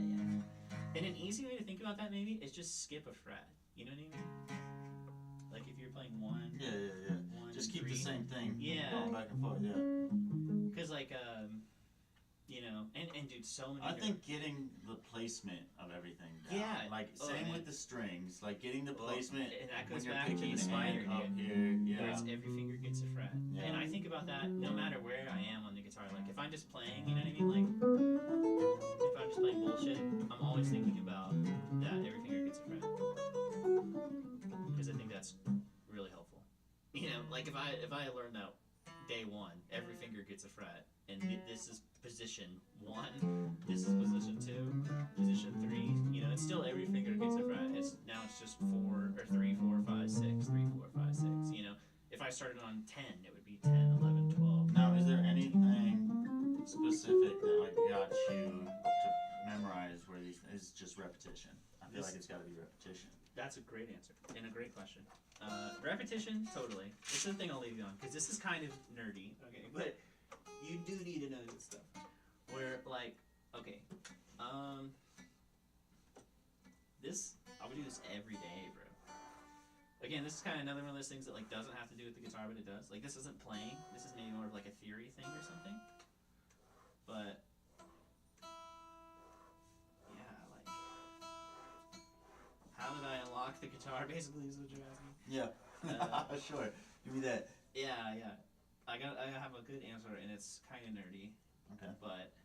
And an easy way to think about that maybe is just skip a fret. You know what I mean? Like if you're playing 1. Yeah. 1, just keep 3. the same thing. Yeah. Going back and forth. Yeah. Because like you know, and dude, so many. I think getting the placement of everything down. Yeah. Like same with the strings. Like getting the placement. And that goes when you're back to picking the spider up here. Yeah. Whereas every finger gets a fret. Yeah. And I think about that no matter where I am on the guitar. Like if I'm just playing, you know what I mean? Like if I'm just playing bullshit, I'm always thinking about that every finger gets a fret. Because I think that's really helpful. You know, like if I learned that day 1, every finger gets a fret, and this is position 1, this is position 2, position 3. You know, it's still every finger gets a fret. It's just 4 or 3, 4, 5, 6, 3, 4, 5, 6. You know, if I started on 10, it would be 10, 11, 12. Now, is there anything specific that like got you to memorize where these? It's just repetition. I feel like it's got to be repetition. That's a great answer and a great question. Repetition, totally. This is the thing I'll leave you on because this is kind of nerdy. Okay, but you do need to know this stuff. Where like, okay, this I would do this every day, bro. Again, this is kind of another one of those things that like doesn't have to do with the guitar, but it does. Like this isn't playing. This is maybe more of like a theory thing or something. But yeah, like how did I unlock the guitar? Basically, is what you're asking. Yeah. Sure. Give me that. Yeah. I have a good answer, and it's kind of nerdy. Okay. But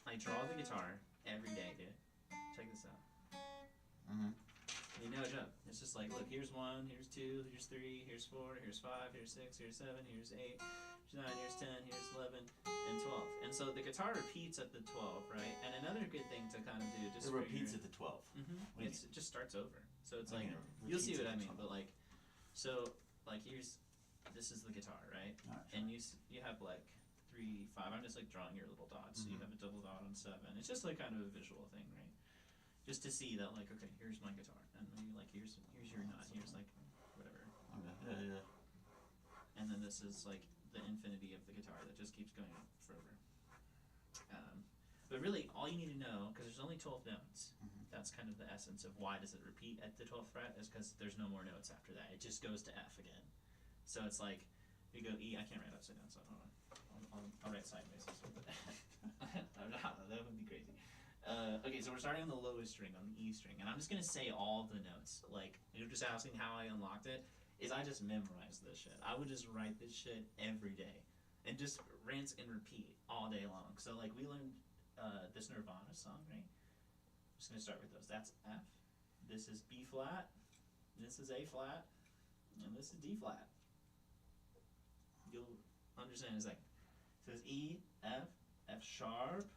I draw the guitar every day, dude. Check this out. You know, joke. It's just like, look, here's 1, here's 2, here's 3, here's 4, here's 5, here's 6, here's 7, here's 8, here's 9, here's 10, here's 11, and 12. And so the guitar repeats at the 12, right? And another good thing to kind of do, just it repeats at the 12. It just starts over. So it's like, you'll see what I mean. But like, so like this is the guitar, right? And you have like 3, 5. I'm just like drawing your little dots. So you have a double dot on 7. It's just like kind of a visual thing, right? Just to see that like, okay, here's my guitar, and maybe like here's your nut, here's like whatever. Okay. Yeah. And then this is like the infinity of the guitar that just keeps going forever. But really, all you need to know, because there's only 12 notes, that's kind of the essence of why does it repeat at the 12th fret, is because there's no more notes after that. It just goes to F again. So it's like, you go E, I can't write upside down, so hold on. I'll write sideways. That would be crazy. Okay, so we're starting on the lowest string, on the E string, and I'm just going to say all the notes. Like, you're just asking how I unlocked it, is I just memorized this shit. I would just write this shit every day, and just rinse and repeat all day long. So, like, we learned this Nirvana song, right? I'm just going to start with those. That's F. This is B flat. This is A flat. And this is D flat. You'll understand in a second. So it's E, F, F sharp,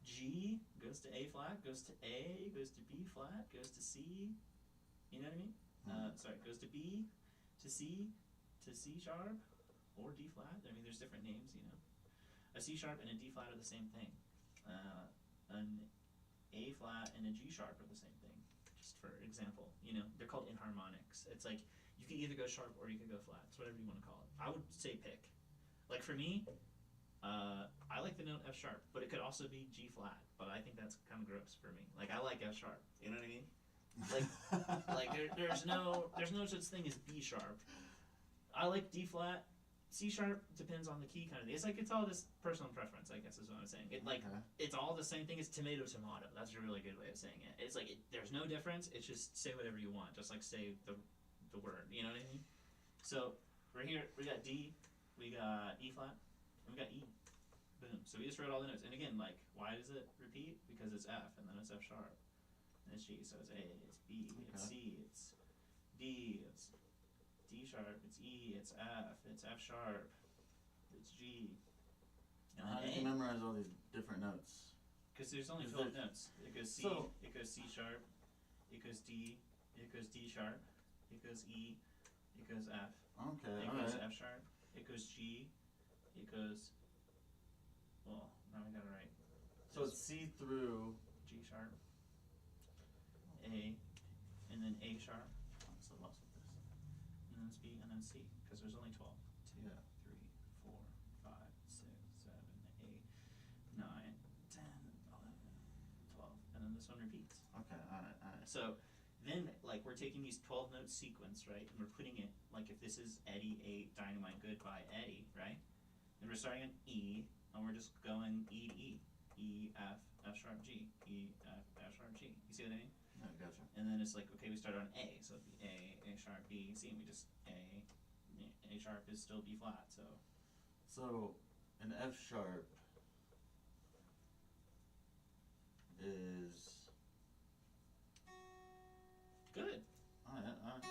G, goes to A flat, goes to A, goes to B flat, goes to C. You know what I mean? Goes to B, to C sharp, or D flat. I mean, there's different names, you know. A C sharp and a D flat are the same thing. An flat and a G sharp are the same thing. Just for example, you know, they're called inharmonics. It's like you can either go sharp or you can go flat. It's whatever you want to call it. I would say pick. Like for me, I like the note F sharp, but it could also be G flat. But I think that's kind of gross for me. Like I like F sharp. You know what I mean? Like there's no such thing as B sharp. I like D flat. C sharp depends on the key kind of thing. It's all this personal preference, I guess is what I'm saying. It's all the same thing as tomato. That's a really good way of saying it. It's like there's no difference. It's just say whatever you want, just like say the word. You know what I mean? So right here we got D, we got E flat, and we got E. Boom. So we just wrote all the notes. And again, like why does it repeat? Because it's F and then it's F sharp, and it's G. So it's A, it's B, it's C, it's D, it's D sharp, it's E, it's F, it's F sharp, it's G. And how do you memorize all these different notes? Because there's only 12 notes. It goes C, it goes C sharp, it goes D, it goes D sharp, it goes E, it goes F. Okay, it goes F sharp, it goes G, it goes, well, now we got it right. So it's C through G sharp, A, and then A sharp. I'm so lost with this. And then it's B, and then C, because there's only 12. 2, Yeah. 3, 4, 5, 6, 7, 8, 9, 10, 11, 12. And then this one repeats. Okay, alright. So then, like, we're taking these 12 note sequence, right? And we're putting it, like, if this is Eddie 8, Dynamite Good by Eddie, right? And we're starting on E, and we're just going E to E. E, F, F sharp, G. E, F, F sharp, G. You see what I mean? Yeah, gotcha. And then it's like, okay, we start on A, so it'd be A sharp, B, C, and we just A sharp is still B flat, so. So, an F sharp is good. Alright.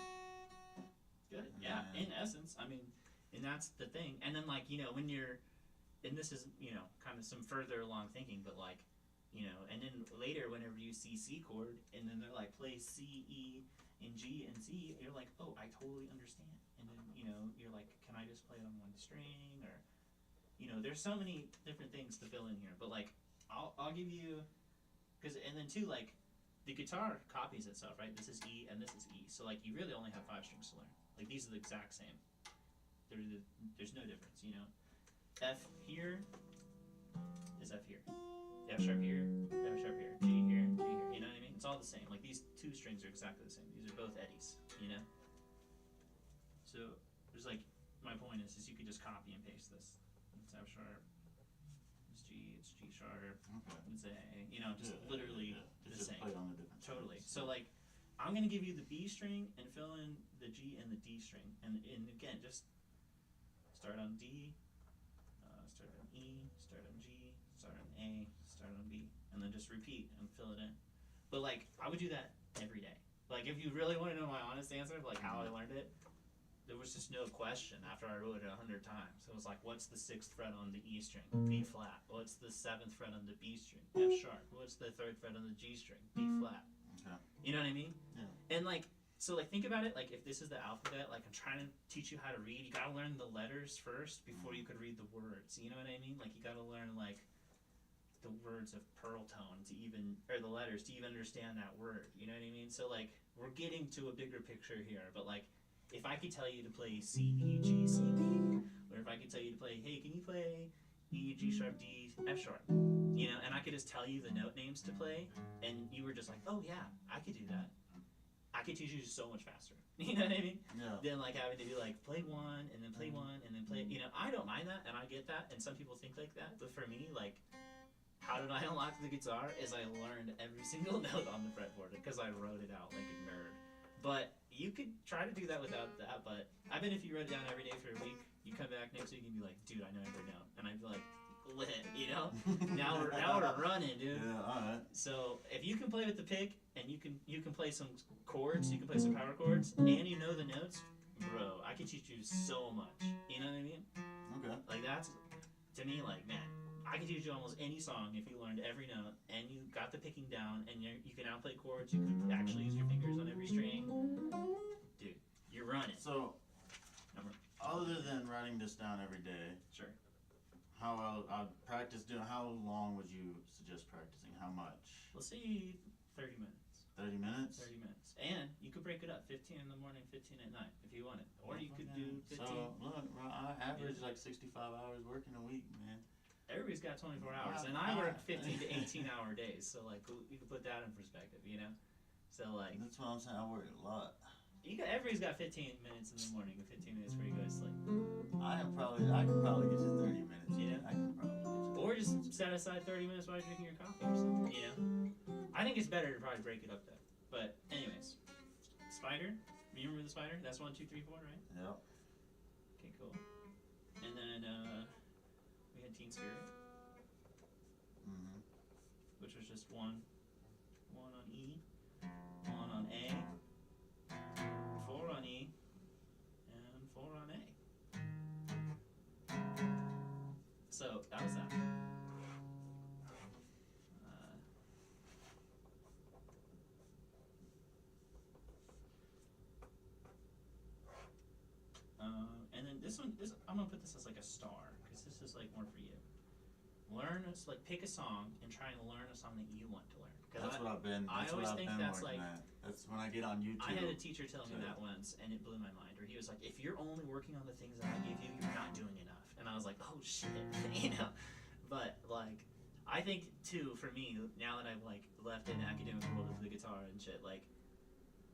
Good, yeah, in essence, I mean, and that's the thing. And then, like, you know, when you're, and this is, you know, kind of some further along thinking, but like, you know, and then later whenever you see C chord, and then they're like, play C, E, and G, and C, you're like, oh, I totally understand. And then, you know, you're like, can I just play it on one string, or, you know, there's so many different things to fill in here, but like, I'll give you, because, and then too, like, the guitar copies itself, right? This is E, and this is E, so like, you really only have 5 strings to learn. Like, these are the exact same. There's no difference, you know? F here is F here. F sharp here, F sharp here, G here, G here, you know what I mean? It's all the same. Like, these 2 strings are exactly the same. These are both Eddies, you know? So, there's like, my point is you could just copy and paste this. It's F sharp, it's G sharp, it's A, you know, just literally the same. Played on the different totally. strings. So, like, I'm gonna give you the B string and fill in the G and the D string. And again, just start on D, start on E, start on G, start on A, start on B, and then just repeat and fill it in. But like, I would do that every day. Like, if you really want to know my honest answer of like how I learned it, there was just no question after I wrote it 100 times. It was like, what's the 6th fret on the E string? B flat. What's the 7th fret on the B string? F sharp. What's the 3rd fret on the G string? B flat. Okay. You know what I mean? Yeah. And like, so like, think about it, like, if this is the alphabet, like, I'm trying to teach you how to read, you gotta learn the letters first before you could read the words, you know what I mean? Like, you gotta learn, like, the words of pearl tone to even, or the letters to even understand that word, you know what I mean? So, like, we're getting to a bigger picture here, but, like, if I could tell you to play C, E, G, C, D, or if I could tell you to play, hey, can you play E, G sharp, D, F sharp, you know, and I could just tell you the note names to play, and you were just like, oh yeah, I could do that. I could teach you so much faster. You know what I mean? Yeah. Than like having to be like, play one, and then play one, and then play, you know, I don't mind that, and I get that, and some people think like that, but for me, like, how did I unlock the guitar is I learned every single note on the fretboard, because I wrote it out like a nerd. But you could try to do that without that, but I bet if you wrote it down every day for a week, you come back next week and be like, dude, I know every note, and I'd be like, lit, you know? now we're running, dude. Yeah, alright. So if you can play with the pick, and you can play some chords, you can play some power chords, and you know the notes, bro, I can teach you so much. You know what I mean? Okay. Like, that's, to me, like, man, I can teach you almost any song if you learned every note, and you got the picking down, and you can now play chords, you could actually use your fingers on every string. Dude, you're running. So, other than writing this down every day, sure. how I'll practice doing, how long would you suggest practicing? How much? Let's say 30 minutes. 30 minutes? 30 minutes. And you could break it up, 15 in the morning, 15 at night, if you wanted. Or you could do 15. So, look, I average like 65 hours working a week, man. Everybody's got 24 hours, and I work 15 to 18-hour days, so, like, you can put that in perspective, you know? So, like... That's what I'm saying, I work a lot. Everybody's got 15 minutes in the morning and 15 minutes before you go to sleep. I can probably get you 30 minutes. Yeah. I can probably get you 30 Or just set aside 30 minutes while you're drinking your coffee or something, you know? I think it's better to probably break it up, though. But, anyways. Spider. You remember the spider? That's 1, 2, 3, 4, right? Yep. Okay, cool. And then, we had Teen Spirit. Mm-hmm. Which was just one on E, 1 on A, 4 on E, and 4 on A. So that was that. And then this I'm gonna put this as like a star because this is like more for you. Pick a song and try and learn a song that you want to learn. That's what I've been. That's what I've been working at. That's when I get on YouTube. I had a teacher tell me that once, and it blew my mind. Where he was like, "If you're only working on the things that I give you, you're not doing enough." And I was like, "Oh shit," you know. But like, I think too for me now that I've like left an academic world of the guitar and shit, like,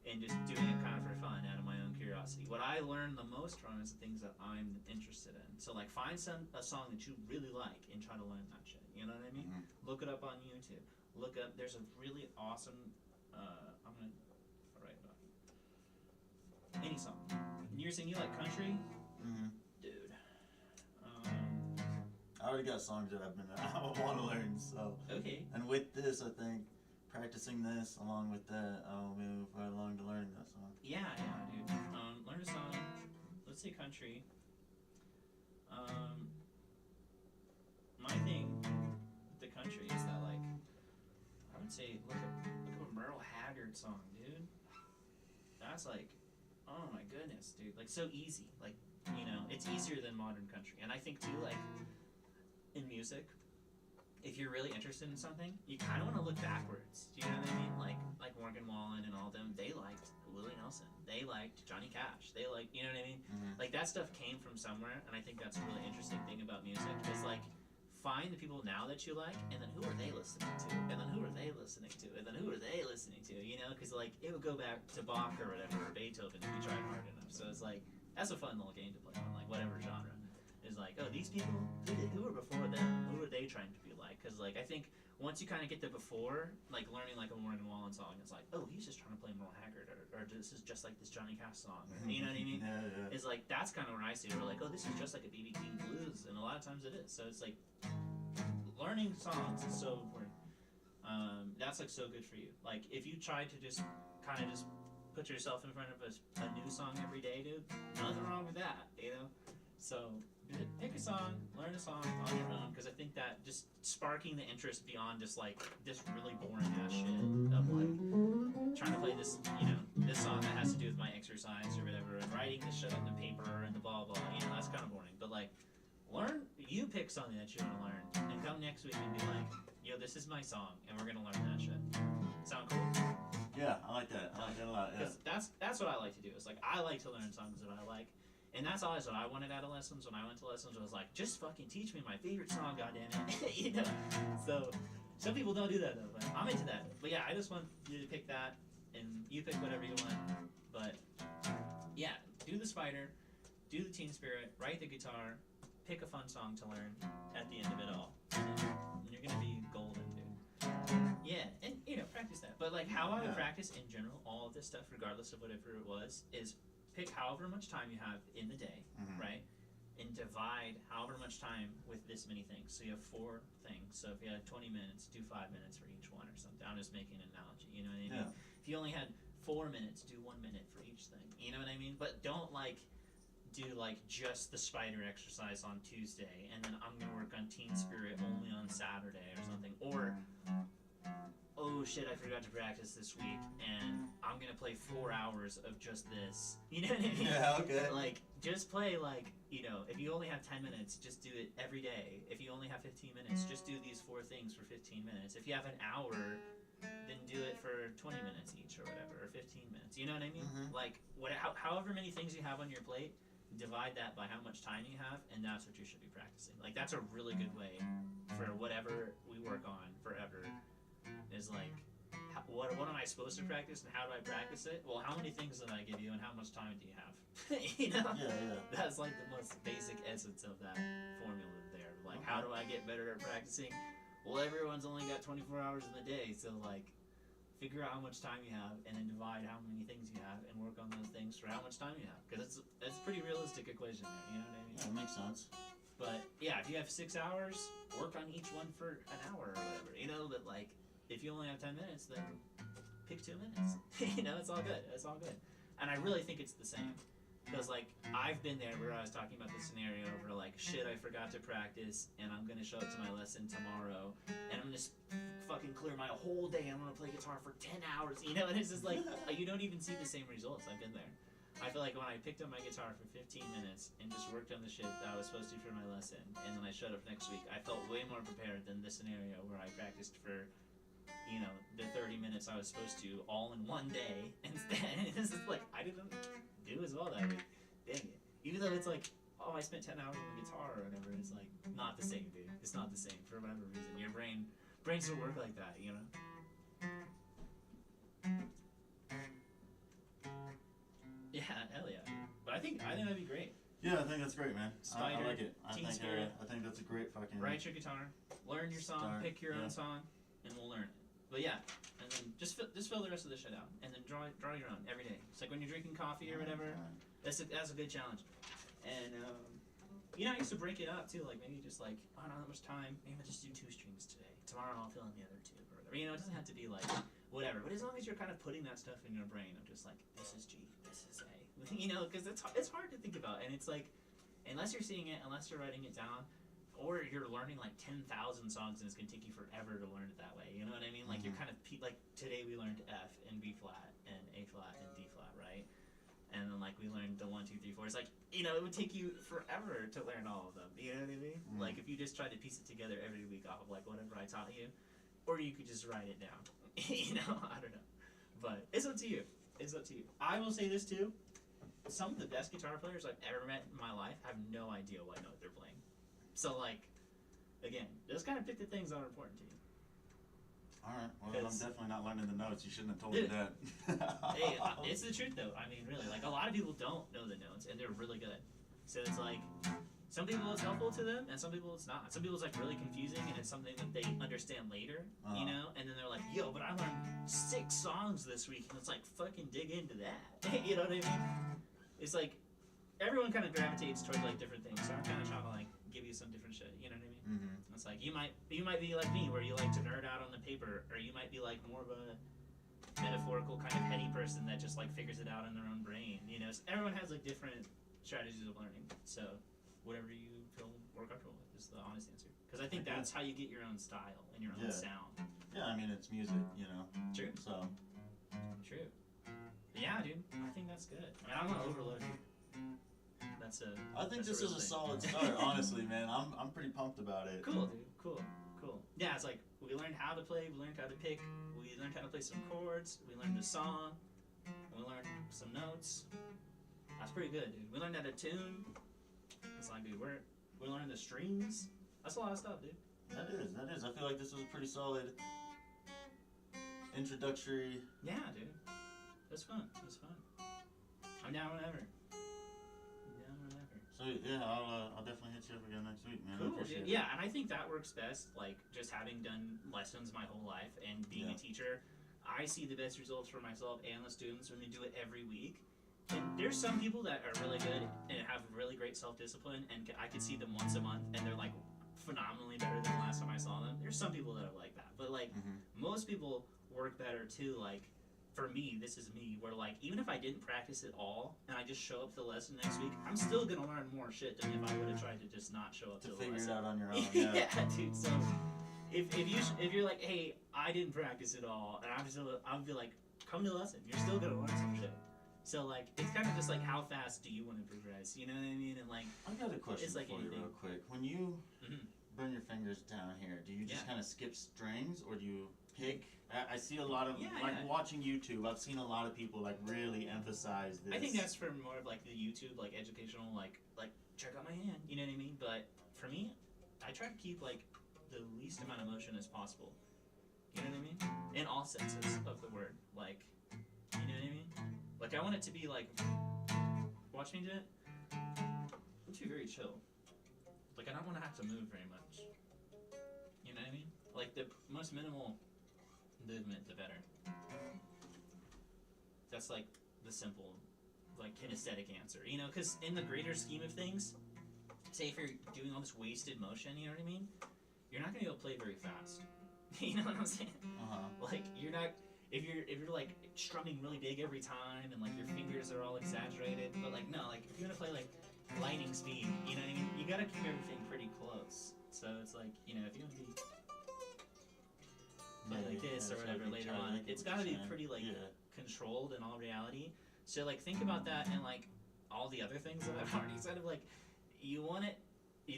and just doing it kind of for fun out of my own curiosity. What I learned the most from is the things that I'm interested in. So like, find a song that you really like and try to learn that shit. You know what I mean? Mm-hmm. Look it up on YouTube. Look up. There's a really awesome. I'm gonna write it off. Any song. And you're saying you like country, mm-hmm. dude. I already got songs that I want to learn. So. Okay. And with this, I think practicing this along with that, I'll move right along to learning that song. Yeah, dude. Learn a song. Let's say country. My thing with the country is that, like, I would say look up a Merle Haggard song, dude. That's like, oh my goodness, dude. Like, so easy. Like, you know, it's easier than modern country. And I think too, like, in music, if you're really interested in something, you kind of want to look backwards. Do you know what I mean? Like Morgan Wallen and all them, they liked Willie Nelson. They liked Johnny Cash. They liked, you know what I mean? Mm-hmm. Like, that stuff came from somewhere, and I think that's a really interesting thing about music is, like, find the people now that you like, and then who are they listening to? And then who are they listening to? And then who are they listening to? You know, because, like, it would go back to Bach or whatever, or Beethoven if you tried hard enough. So it's like, that's a fun little game to play on, like, whatever genre. Is like, oh, these people, who were before them? Who are they trying to be like? Because, like, I think once you kind of get the before, like, learning, like, a Morgan Wallen song, it's like, oh, he's just trying to play Merle Haggard, or this is just like this Johnny Cash song. You know what I mean? Yeah. It's like, that's kind of where I see it. We're like, oh, this is just like a B.B. King blues, and a lot of times it is. So it's like, learning songs is so important. That's, like, so good for you. Like, if you try to just kind of just put yourself in front of a new song every day, dude, nothing wrong with that, you know? So pick a song, learn a song on your own, because I think that just sparking the interest beyond just like this really boring ass shit of like trying to play this, you know, this song that has to do with my exercise or whatever, and writing this shit on the paper and the blah blah, you know, that's kind of boring. But like, you pick something that you want to learn, and come next week and be like, yo, this is my song, and we're gonna learn that shit. Sound cool? Yeah, I like that. I like that a lot. Yeah. That's what I like to do. Is like, I like to learn songs that I like. And that's always what I wanted out of lessons. When I went to lessons, I was like, just fucking teach me my favorite song, goddammit. You know? So, some people don't do that, though. But I'm into that. But yeah, I just want you to pick that, and you pick whatever you want. But, yeah, do the Spider, do the Teen Spirit, write the guitar, pick a fun song to learn at the end of it all. And you're going to be golden, dude. Yeah, and, you know, practice that. But, like, how I would practice in general, all of this stuff, regardless of whatever it was, is pick however much time you have in the day, right? And divide however much time with this many things. So you have 4 things. So if you had 20 minutes, do 5 minutes for each one or something. I'm just making an analogy, you know what I mean? Yeah. If you only had 4 minutes, do 1 minute for each thing. You know what I mean? But don't like do like just the Spider exercise on Tuesday, and then I'm gonna work on Teen Spirit only on Saturday or something. Or oh shit, I forgot to practice this week, and I'm gonna play 4 hours of just this. You know what I mean? Yeah, okay. Like, just play, like, you know, if you only have 10 minutes, just do it every day. If you only have 15 minutes, just do these 4 things for 15 minutes. If you have an hour, then do it for 15 minutes. You know what I mean? Like, however many things you have on your plate, divide that by how much time you have, and that's what you should be practicing. Like, that's a really good way for whatever we work on forever, is like, what am I supposed to practice, and how do I practice it? Well, how many things did I give you, and how much time do you have? You know? Yeah. That's like the most basic essence of that formula there. Like, how do I get better at practicing? Well, everyone's only got 24 hours in the day, so like, figure out how much time you have, and then divide how many things you have, and work on those things for how much time you have. Because it's a pretty realistic equation there, you know what I mean? Yeah, it makes sense. But yeah, if you have 6 hours, work on each one for an hour or whatever. You know, that like, if you only have 10 minutes, then pick 2 minutes. You know, it's all good. It's all good. And I really think it's the same. Because, like, I've been there where I was talking about the scenario where, like, shit, I forgot to practice, and I'm going to show up to my lesson tomorrow, and I'm going to fucking clear my whole day. I'm going to play guitar for 10 hours, you know? And it's just like, you don't even see the same results. I've been there. I feel like when I picked up my guitar for 15 minutes and just worked on the shit that I was supposed to for my lesson, and then I showed up next week, I felt way more prepared than the scenario where I practiced for, you know, the 30 minutes I was supposed to all in one day instead. It's just like, I didn't do as well that week. Dang it. Even though it's like, oh, I spent 10 hours on the guitar or whatever, it's like, not the same, dude. It's not the same for whatever reason. Your brain still work like that, you know? Yeah, hell yeah. But I think that'd be great. Yeah, I think that's great, man. Spider, I like it. I Team Spirit. think that's a great fucking. Write your guitar, learn your song, pick your own song, and we'll learn it. But yeah, and then just fill the rest of the shit out, and then draw your own every day. It's like when you're drinking coffee or whatever. That's a good challenge. And you know, I used to break it up too. Like maybe just like, oh, I don't have much time. Maybe I'll just do 2 strings today. Tomorrow I'll fill in the other 2 or whatever. You know, it doesn't have to be like whatever. But as long as you're kind of putting that stuff in your brain of just like, this is G, this is A. You know, because it's hard to think about, and it's like, unless you're seeing it, unless you're writing it down, or you're learning like 10,000 songs and it's gonna take you forever to learn it that way. You know what I mean? Like you're kind of like today we learned F and B flat and A flat and D flat, right? And then like we learned the 1, 2, 3, 4. It's like, you know, it would take you forever to learn all of them. You know what I mean? Like if you just tried to piece it together every week off of like whatever I taught you, or you could just write it down. You know, I don't know, but it's up to you. It's up to you. I will say this too. Some of the best guitar players I've ever met in my life have no idea what note they're playing. So like, again, just kind of pick the things that are important to you. Alright, well I'm definitely not learning the notes. You shouldn't have told me that. Hey, it's the truth though. I mean, really, like a lot of people don't know the notes and they're really good. So it's like, some people it's helpful to them and some people it's not. Some people it's like really confusing and it's something that they understand later, you know? And then they're like, yo, but I learned 6 songs this week, and it's like, fucking dig into that. You know what I mean? It's like, everyone kind of gravitates towards like different things, so I'm kind of trying to like give you some different shit, you know what I mean? It's like, you might be like me, where you like to nerd out on the paper, or you might be like more of a metaphorical kind of heady person that just like figures it out in their own brain, you know? So everyone has like different strategies of learning, so whatever you feel more comfortable with is the honest answer. Because I think that's how you get your own style and your own sound. Yeah, I mean, it's music, you know? True. So. True. But yeah, dude, I think that's good. I mean, I'm gonna overload you. I think this is a solid start, honestly, man. I'm pretty pumped about it. Cool, dude. Cool. Yeah, it's like, we learned how to play, we learned how to pick, we learned how to play some chords, we learned the song, we learned some notes. That's pretty good, dude. We learned how to tune. It's like, dude, we learned the strings. That's a lot of stuff, dude. That is. I feel like this was a pretty solid introductory. Yeah, dude. That's fun. I'm down whenever. So yeah, I'll definitely hit you up again next week, man. Cool, I appreciate it. Yeah, and I think that works best. Like just having done lessons my whole life and being a teacher, I see the best results for myself and the students when we do it every week. And there's some people that are really good and have really great self-discipline, and I could see them once a month and they're like phenomenally better than the last time I saw them. There's some people that are like that, but like most people work better too. Like for me, this is me, where like even if I didn't practice it all and I just show up to the lesson next week, I'm still gonna learn more shit than if I would have tried to just not show up to the lesson. To figure it out on your own. Yeah, dude. So if you're like, hey, I didn't practice it all, and I'll be like, come to the lesson. You're still gonna learn some shit. So like it's kind of just like how fast do you want to progress? You know what I mean? And like I got a question like for you real quick. When you burn your fingers down here, do you just kind of skip strings, or do you pick. I see a lot of watching YouTube. I've seen a lot of people like really emphasize this. I think that's for more of like the YouTube like educational like check out my hand. You know what I mean? But for me, I try to keep like the least amount of motion as possible. You know what I mean? In all senses of the word. Like, you know what I mean? Like I want it to be like, watch me do it. It's be very chill. Like I don't want to have to move very much. You know what I mean? Like the most minimal movement, the better. That's like the simple, like kinesthetic answer. You know, because in the greater scheme of things, say if you're doing all this wasted motion, you know what I mean? You're not gonna be able to play very fast. You know what I'm saying? Like you're not. If you're like strumming really big every time and like your fingers are all exaggerated, but like no, like if you want to play like lightning speed, you know what I mean? You gotta keep everything pretty close. So it's like, you know, if you want to be like this or whatever later on, it's gotta be pretty like controlled in all reality. So like think about that and like all the other things that I've already said of like you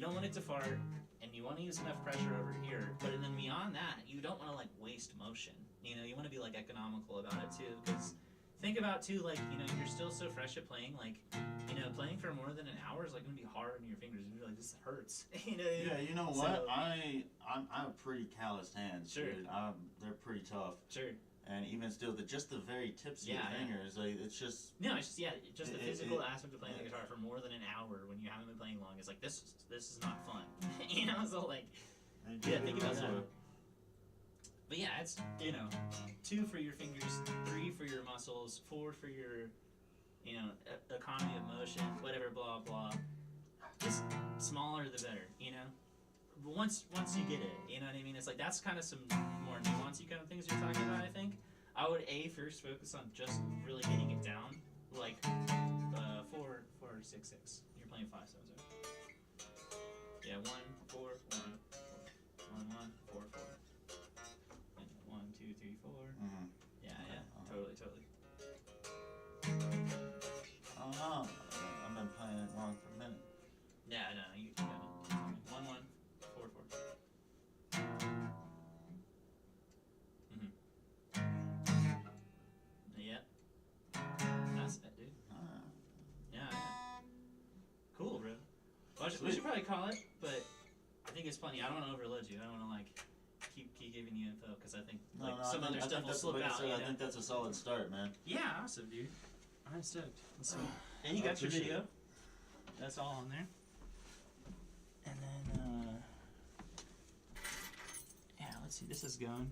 don't want it to fart and you want to use enough pressure over here, but then beyond that, you don't want to like waste motion. You know, you want to be like economical about it too, because think about too, like, you know, you're still so fresh at playing, like, you know, playing for more than an hour is like gonna be hard on your fingers. You're like, this hurts. You know. Yeah, you know what? I have pretty calloused hands. Sure. Dude. They're pretty tough. Sure. And even still, just the very tips of your fingers, like it's just. No, it's just just the physical aspect of playing the guitar for more than an hour when you haven't been playing long is like this is not fun. You know, so like, think about that. But yeah, it's, you know, 2 for your fingers, 3 for your muscles, 4 for your, you know, economy of motion, whatever, blah blah. Just smaller the better, you know. But once you get it, you know what I mean. It's like that's kind of some more nuancey kind of things you're talking about. I think I would first focus on just really getting it down, like 4 6 6. You're playing 5 7 0. Yeah, 1 4 1 1 1 4 4. 1 2 3 4. Yeah, totally. I don't know. I've been playing it wrong for a minute. Yeah, no, you got it. 1 1 4 4. Yep. That's it, dude. Yeah. Cool, bro. Well, we should probably call it, but I think it's plenty. I don't want to overload you. I don't want to like keep giving you info because I think some other stuff will slip out. I think that's a solid start, man. Yeah, awesome, dude. I'm stoked. Let's see. And you got your video. That's all on there. And then, yeah, let's see. This is going.